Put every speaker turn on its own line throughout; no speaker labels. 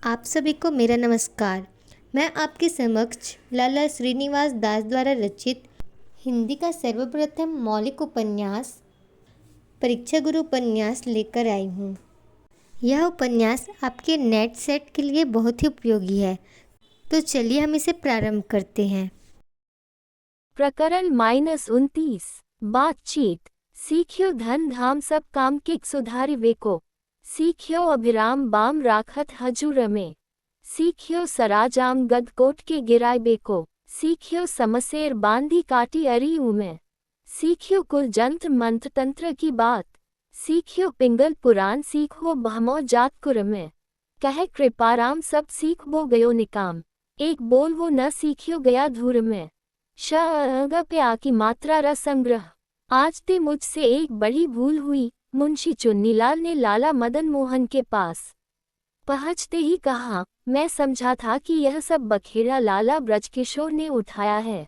आप सभी को मेरा नमस्कार। मैं आपके समक्ष लाला श्रीनिवास दास द्वारा रचित हिंदी का सर्वप्रथम मौलिक उपन्यास परीक्षा गुरु उपन्यास लेकर आई हूँ। यह उपन्यास आपके नेट सेट के लिए बहुत ही उपयोगी है, तो चलिए हम इसे प्रारंभ करते हैं।
प्रकरण -29 बातचीत। सीखियो धन धाम सब काम के सुधारी वेको। सीखियो अभिराम बाम राखत हजूर में। सीखियो सराजाम गदकोट के गिराय बेको। सीखियो समसेर बांधी काटी अरी में। सीखियो कुल जंत्र मंत्र तंत्र की बात। सीखियो पिंगल पुराण सीखो बहमो जात कुर में। कह कृपाराम सब सीख बो गयो निकाम। एक बोल वो न सीखियो गया धूर में। श पे आकी मात्रा रस संग्रह। आज ते मुझसे एक बड़ी भूल हुई। मुंशी चुन्नीलाल ने लाला मदन मोहन के पास पहुंचते ही कहा, मैं समझा था कि यह सब बखेड़ा लाला ब्रजकिशोर ने उठाया है,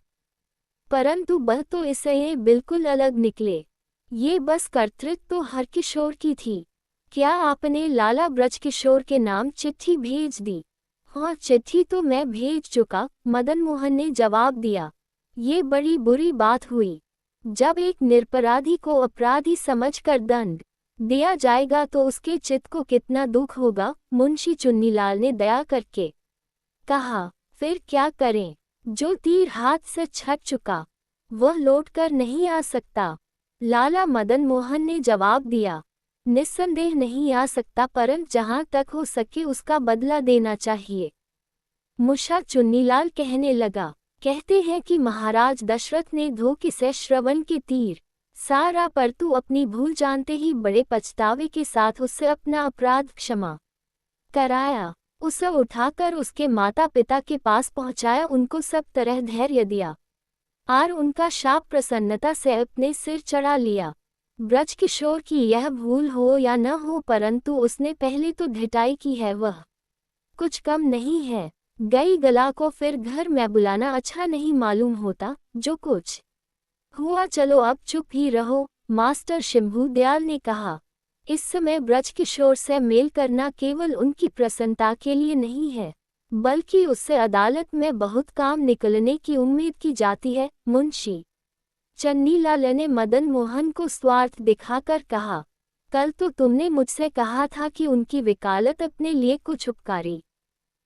परंतु वह तो इससे बिल्कुल अलग निकले। ये बस कर्तृत्व तो हरकिशोर की थी। क्या आपने लाला ब्रजकिशोर के नाम चिट्ठी भेज दी? हाँ, चिट्ठी तो मैं भेज चुका, मदन मोहन ने जवाब दिया। ये बड़ी बुरी बात हुई। जब एक निरपराधी को अपराधी समझकर दंड दिया जाएगा तो उसके चित्त को कितना दुख होगा। मुंशी चुन्नीलाल ने दया करके कहा, फिर क्या करें? जो तीर हाथ से छट चुका वह लौटकर नहीं आ सकता। लाला मदन मोहन ने जवाब दिया, निस्संदेह नहीं आ सकता, परंतु जहां तक हो सके उसका बदला देना चाहिए। मुंशी चुन्नीलाल कहने लगा, कहते हैं कि महाराज दशरथ ने धोखे से श्रवण के तीर सारा, पर तू अपनी भूल जानते ही बड़े पछतावे के साथ उससे अपना अपराध क्षमा कराया। उसे उठाकर उसके माता पिता के पास पहुंचाया, उनको सब तरह धैर्य दिया और उनका शाप प्रसन्नता से अपने सिर चढ़ा लिया। ब्रजकिशोर की यह भूल हो या न हो, परंतु उसने पहले तो ढिठाई की है, वह कुछ कम नहीं है। गई गला को फिर घर में बुलाना अच्छा नहीं मालूम होता। जो कुछ हुआ चलो अब चुप ही रहो। मास्टर शंभू दयाल ने कहा, इस समय ब्रजकिशोर से मेल करना केवल उनकी प्रसन्नता के लिए नहीं है, बल्कि उससे अदालत में बहुत काम निकलने की उम्मीद की जाती है। मुंशी चन्नीलाल ने मदन मोहन को स्वार्थ दिखाकर कहा, कल तो तुमने मुझसे कहा था कि उनकी वकालत अपने लिए कुछ उपकारी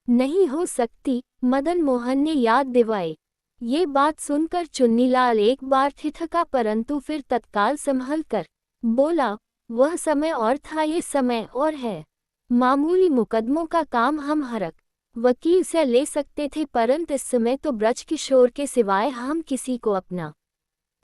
नहीं हो सकती। मदन मोहन ने याद दिवाई। ये बात सुनकर चुन्नीलाल एक बार ठिठका, परंतु फिर तत्काल संभल कर बोला, वह समय और था, ये समय और है। मामूली मुकदमों का काम हम हर एक वकील से ले सकते थे, परंतु इस समय तो ब्रजकिशोर के सिवाय हम किसी को अपना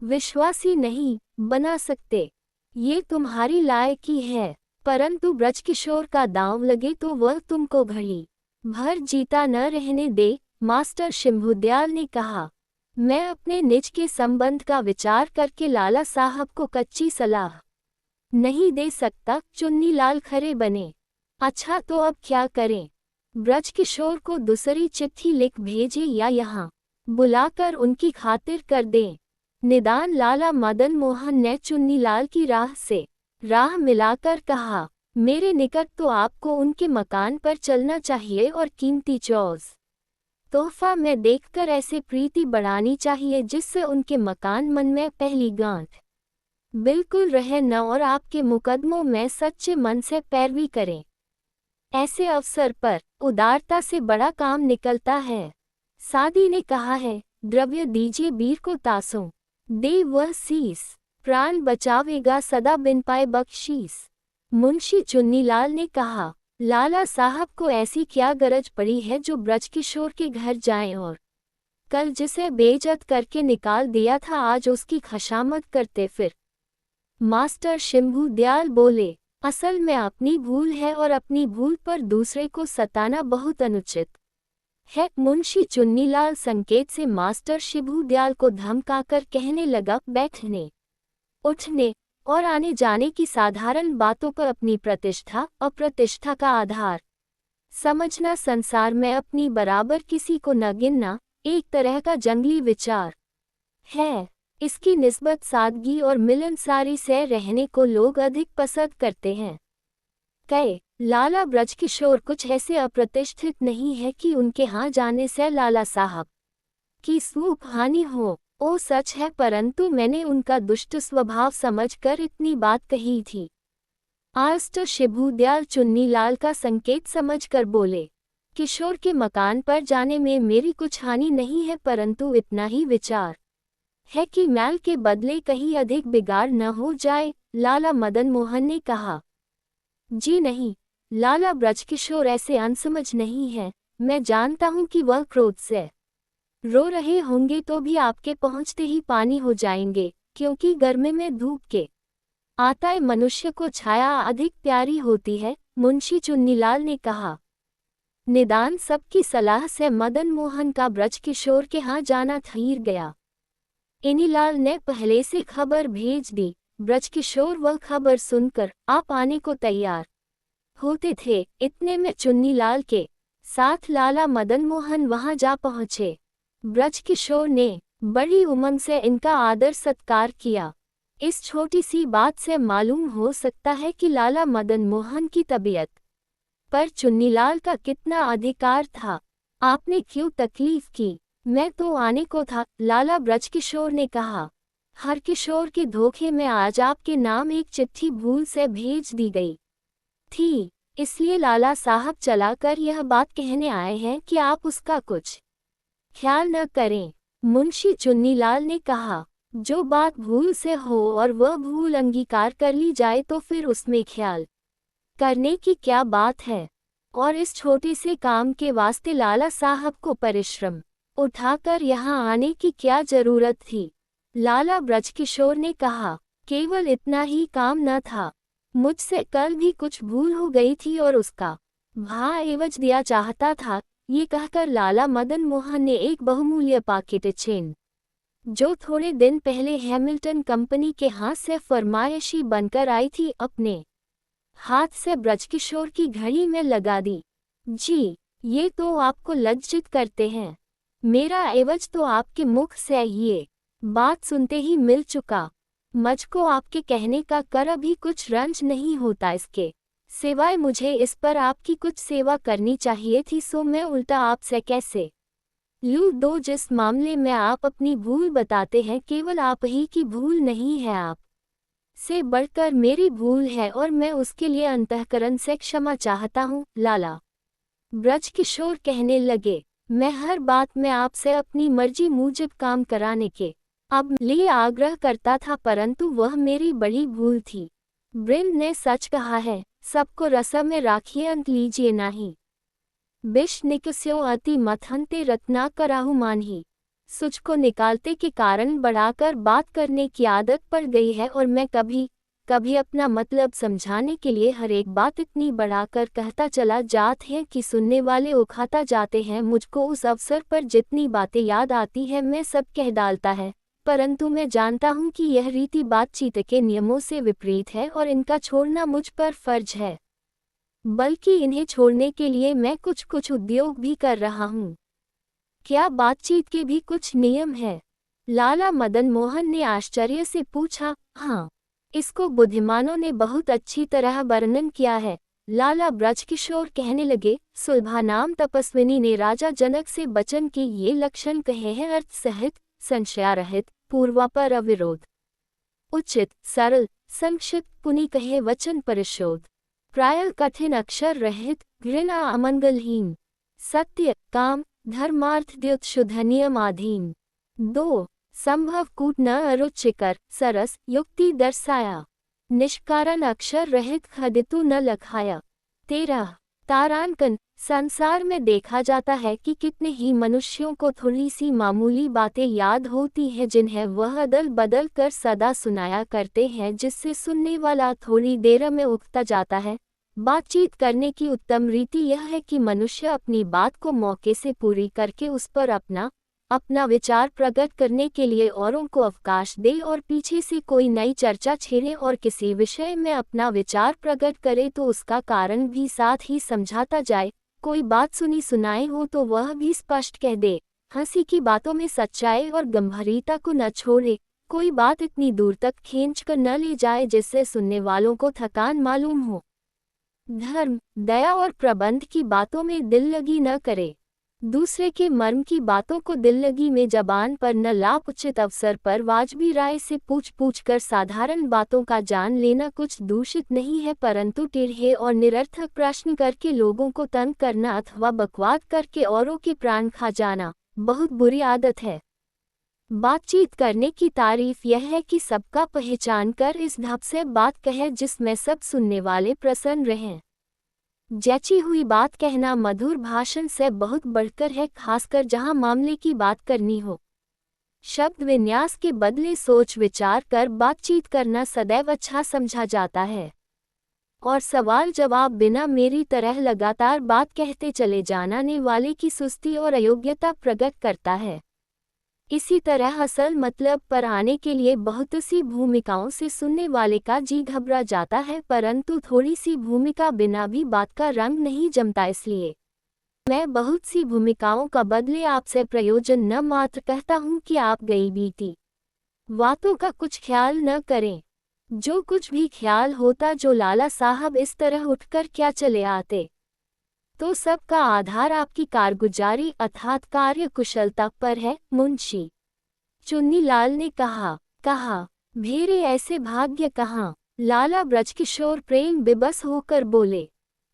विश्वासी नहीं बना सकते। ये तुम्हारी लायकी है, परंतु ब्रजकिशोर का दांव लगे तो वह तुमको घड़ी भर जीता न रहने दे। मास्टर शंभू दयाल ने कहा, मैं अपने निज के संबंध का विचार करके लाला साहब को कच्ची सलाह नहीं दे सकता। चुन्नीलाल खरे बने। अच्छा, तो अब क्या करें? ब्रजकिशोर को दूसरी चिट्ठी लिख भेजे या यहाँ बुलाकर उनकी खातिर कर दें? निदान लाला मदन मोहन ने चुन्नीलाल की राह से राह मिलाकर कहा, मेरे निकट तो आपको उनके मकान पर चलना चाहिए और कीमती चौज तोहफा में देखकर ऐसे प्रीति बढ़ानी चाहिए जिससे उनके मकान मन में पहली गांठ बिल्कुल रहे न और आपके मुकदमों में सच्चे मन से पैरवी करें। ऐसे अवसर पर उदारता से बड़ा काम निकलता है। सादी ने कहा है, द्रव्य दीजिए बीर को तासों दे वह शीस, प्राण बचावेगा सदा बिन पाए बख्शीस। मुंशी चुन्नीलाल ने कहा, लाला साहब को ऐसी क्या गरज पड़ी है जो ब्रजकिशोर के घर जाएं और कल जिसे बेइज्जत करके निकाल दिया था आज उसकी खशामत करते फिर? मास्टर शंभू दयाल बोले, असल में अपनी भूल है और अपनी भूल पर दूसरे को सताना बहुत अनुचित है। मुंशी चुन्नीलाल संकेत से मास्टर शंभू दयाल को धमकाकर कहने लगा, बैठने उठने और आने जाने की साधारण बातों पर अपनी प्रतिष्ठा अप्रतिष्ठा का आधार समझना, संसार में अपनी बराबर किसी को न गिनना एक तरह का जंगली विचार है। इसकी निस्बत सादगी और मिलनसारी से रहने को लोग अधिक पसंद करते हैं। कहे, लाला ब्रजकिशोर कुछ ऐसे अप्रतिष्ठित नहीं है कि उनके यहाँ जाने से लाला साहब की सूप हानि हो। ओ सच है, परंतु मैंने उनका दुष्ट स्वभाव समझकर इतनी बात कही थी। आज तो शिबू दयाल चुन्नीलाल का संकेत समझकर बोले, किशोर के मकान पर जाने में मेरी कुछ हानि नहीं है, परंतु इतना ही विचार है कि मैल के बदले कहीं अधिक बिगाड़ न हो जाए। लाला मदन मोहन ने कहा, जी नहीं, लाला ब्रजकिशोर ऐसे अनसमझ नहीं है। मैं जानता हूँ कि वह क्रोध से रो रहे होंगे तो भी आपके पहुँचते ही पानी हो जाएंगे, क्योंकि गर्मी में धूप के आता है मनुष्य को छाया अधिक प्यारी होती है। मुंशी चुन्नीलाल ने कहा। निदान सबकी सलाह से मदन मोहन का ब्रजकिशोर के यहाँ जाना ठहर गया। इनीलाल ने पहले से खबर भेज दी। ब्रजकिशोर वह खबर सुनकर आप आने को तैयार होते थे। इतने में चुन्नीलाल के साथ लाला मदन मोहन वहां जा पहुंचे। ब्रजकिशोर ने बड़ी उमंग से इनका आदर सत्कार किया। इस छोटी सी बात से मालूम हो सकता है कि लाला मदन मोहन की तबीयत पर चुन्नीलाल का कितना अधिकार था। आपने क्यों तकलीफ की? मैं तो आने को था, लाला ब्रजकिशोर ने कहा। हरकिशोर के धोखे में आज आपके नाम एक चिट्ठी भूल से भेज दी गई थी, इसलिए लाला साहब चलाकर यह बात कहने आए हैं कि आप उसका कुछ ख्याल न करें। मुंशी चुन्नीलाल ने कहा, जो बात भूल से हो और वह भूल अंगीकार कर ली जाए तो फिर उसमें ख्याल करने की क्या बात है। और इस छोटे से काम के वास्ते लाला साहब को परिश्रम उठाकर यहाँ आने की क्या जरूरत थी? लाला ब्रजकिशोर ने कहा, केवल इतना ही काम न था, मुझसे कल भी कुछ भूल हो गई थी और उसका भा एवज दिया चाहता था। ये कहकर लाला मदन मोहन ने एक बहुमूल्य पाकिट चेन, जो थोड़े दिन पहले हैमिल्टन कंपनी के हाथ से फरमाइशी बनकर आई थी, अपने हाथ से ब्रजकिशोर की घड़ी में लगा दी। जी, ये तो आपको लज्जित करते हैं। मेरा एवज तो आपके मुख से ये बात सुनते ही मिल चुका। मुझको आपके कहने का कर अभी कुछ रंज नहीं होता, इसके सिवाय मुझे इस पर आपकी कुछ सेवा करनी चाहिए थी, सो मैं उल्टा आपसे कैसे लूँ दो। जिस मामले में आप अपनी भूल बताते हैं, केवल आप ही की भूल नहीं है, आप से बढ़कर मेरी भूल है और मैं उसके लिए अंतःकरण से क्षमा चाहता हूँ। लाला ब्रजकिशोर कहने लगे, मैं हर बात में आपसे अपनी मर्जी मुजब काम कराने के अब लिए आग्रह करता था, परंतु वह मेरी बड़ी भूल थी। ब्रिंद ने सच कहा है, सबको रसम में राखिए अंत लीजिए नाही। बिश निकस्यो अति मथनते रत्ना कराहु मानही। सुच को निकालते के कारण बढ़ाकर बात करने की आदत पड़ गई है और मैं कभी कभी अपना मतलब समझाने के लिए हर एक बात इतनी बढ़ाकर कहता चला जात है कि सुनने वाले उखाता जाते हैं। मुझको उस अवसर पर जितनी बातें याद आती है मैं सब कह डालता है, परंतु मैं जानता हूँ कि यह रीति बातचीत के नियमों से विपरीत है और इनका छोड़ना मुझ पर फर्ज है, बल्कि इन्हें छोड़ने के लिए मैं कुछ कुछ उद्योग भी कर रहा हूँ। क्या बातचीत के भी कुछ नियम है? लाला मदन मोहन ने आश्चर्य से पूछा। हाँ, इसको बुद्धिमानों ने बहुत अच्छी तरह वर्णन किया है। लाला ब्रजकिशोर कहने लगे, सुलभा नाम तपस्विनी ने राजा जनक से वचन के ये लक्षण कहे हैं, अर्थ सहित, संशयारहित, पूर्वापर अविरोध, उचित, सरल, संक्षिप्त, पुनि कहे वचन परिशोध, प्राय कठिन अक्षर रहित, घृणा अमंगलहीन, सत्य, काम, धर्मार्थ द्युत नियमाधीन। 2. संभव कूट न अरुचिकर, सरस, युक्ति दर्शाया, निष्कारण अक्षर रहित खदितु न लखाया। 13. तारांकन। संसार में देखा जाता है कि कितने ही मनुष्यों को थोड़ी सी मामूली बातें याद होती हैं जिन्हें वह अदल बदल कर सदा सुनाया करते हैं, जिससे सुनने वाला थोड़ी देर में उगता जाता है। बातचीत करने की उत्तम रीति यह है कि मनुष्य अपनी बात को मौके से पूरी करके उस पर अपना विचार प्रकट करने के लिए औरों को अवकाश दे और पीछे से कोई नई चर्चा छेड़े और किसी विषय में अपना विचार प्रकट करे तो उसका कारण भी साथ ही समझाता जाए। कोई बात सुनी सुनाई हो तो वह भी स्पष्ट कह दे। हंसी की बातों में सच्चाई और गंभीरता को न छोड़े। कोई बात इतनी दूर तक खींच कर न ले जाए जिससे सुनने वालों को थकान मालूम हो। धर्म, दया और प्रबंध की बातों में दिल लगी न करे। दूसरे के मर्म की बातों को दिल लगी में जबान पर न लाप। उचित अवसर पर वाजबी राय से पूछ कर साधारण बातों का जान लेना कुछ दूषित नहीं है, परंतु टेढ़े और निरर्थक प्रश्न करके लोगों को तंग करना अथवा बकवाद करके औरों के प्राण खा जाना बहुत बुरी आदत है। बातचीत करने की तारीफ यह है कि सबका पहचान कर इस ढंग से बात कहे जिसमें सब सुनने वाले प्रसन्न रहें। जैची हुई बात कहना मधुर भाषण से बहुत बढ़कर है, खासकर जहां मामले की बात करनी हो। शब्द विन्यास के बदले सोच विचार कर बातचीत करना सदैव अच्छा समझा जाता है, और सवाल जवाब बिना मेरी तरह लगातार बात कहते चले जाने वाले की सुस्ती और अयोग्यता प्रकट करता है। इसी तरह असल मतलब पर आने के लिए बहुत सी भूमिकाओं से सुनने वाले का जी घबरा जाता है, परंतु थोड़ी सी भूमिका बिना भी बात का रंग नहीं जमता। इसलिए मैं बहुत सी भूमिकाओं का बदले आपसे प्रयोजन न मात्र कहता हूँ कि आप गई बीती बातों का कुछ ख्याल न करें। जो कुछ भी ख्याल होता जो लाला साहब इस तरह उठकर क्या चले आते, तो सबका आधार आपकी कारगुजारी अर्थात कार्य कुशलता पर है। मुंशी चुन्नीलाल ने कहा भेरे ऐसे भाग्य कहाँ। लाला ब्रजकिशोर प्रेम विबस होकर बोले,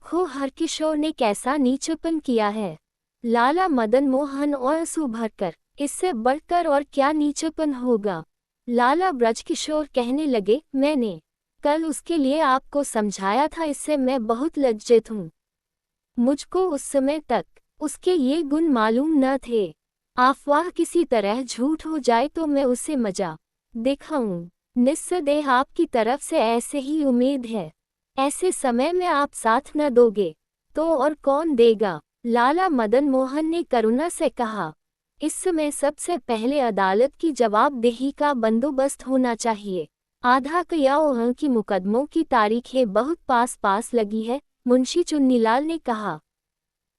हो हरकिशोर ने कैसा नीचपन किया है। लाला मदन मोहन और आंसू भरकर, इससे बढ़कर और क्या नीचपन होगा। लाला ब्रजकिशोर कहने लगे, मैंने कल उसके लिए आपको समझाया था, इससे मैं बहुत लज्जित हूँ। मुझको उस समय तक उसके ये गुण मालूम न थे। अफवाह किसी तरह झूठ हो जाए तो मैं उसे मजा दिखाऊं। निस्संदेह आपकी तरफ से ऐसे ही उम्मीद है। ऐसे समय में आप साथ न दोगे तो और कौन देगा। लाला मदन मोहन ने करुणा से कहा, इस समय सबसे पहले अदालत की जवाबदेही का बंदोबस्त होना चाहिए। आधा कयाओं की मुकदमों की तारीखें बहुत पास लगी है। मुंशी चुन्नीलाल ने कहा,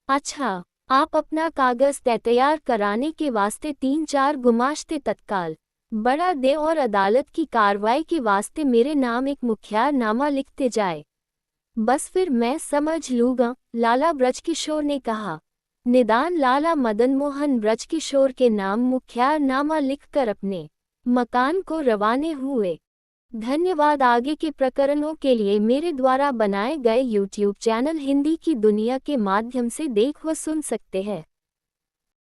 अच्छा, आप अपना कागज तैयार कराने के वास्ते 3-4 गुमाश्ते तत्काल बड़ा दे और अदालत की कार्रवाई के वास्ते मेरे नाम एक मुखियारनामा लिखते जाए, बस फिर मैं समझ लूँगा। लाला ब्रजकिशोर ने कहा। निदान लाला मदन मोहन ब्रजकिशोर के नाम मुखियारनामा लिखकर अपने मकान को रवाने हुए। धन्यवाद। आगे के प्रकरणों के लिए मेरे द्वारा बनाए गए YouTube चैनल हिंदी की दुनिया के माध्यम से देख व सुन सकते हैं।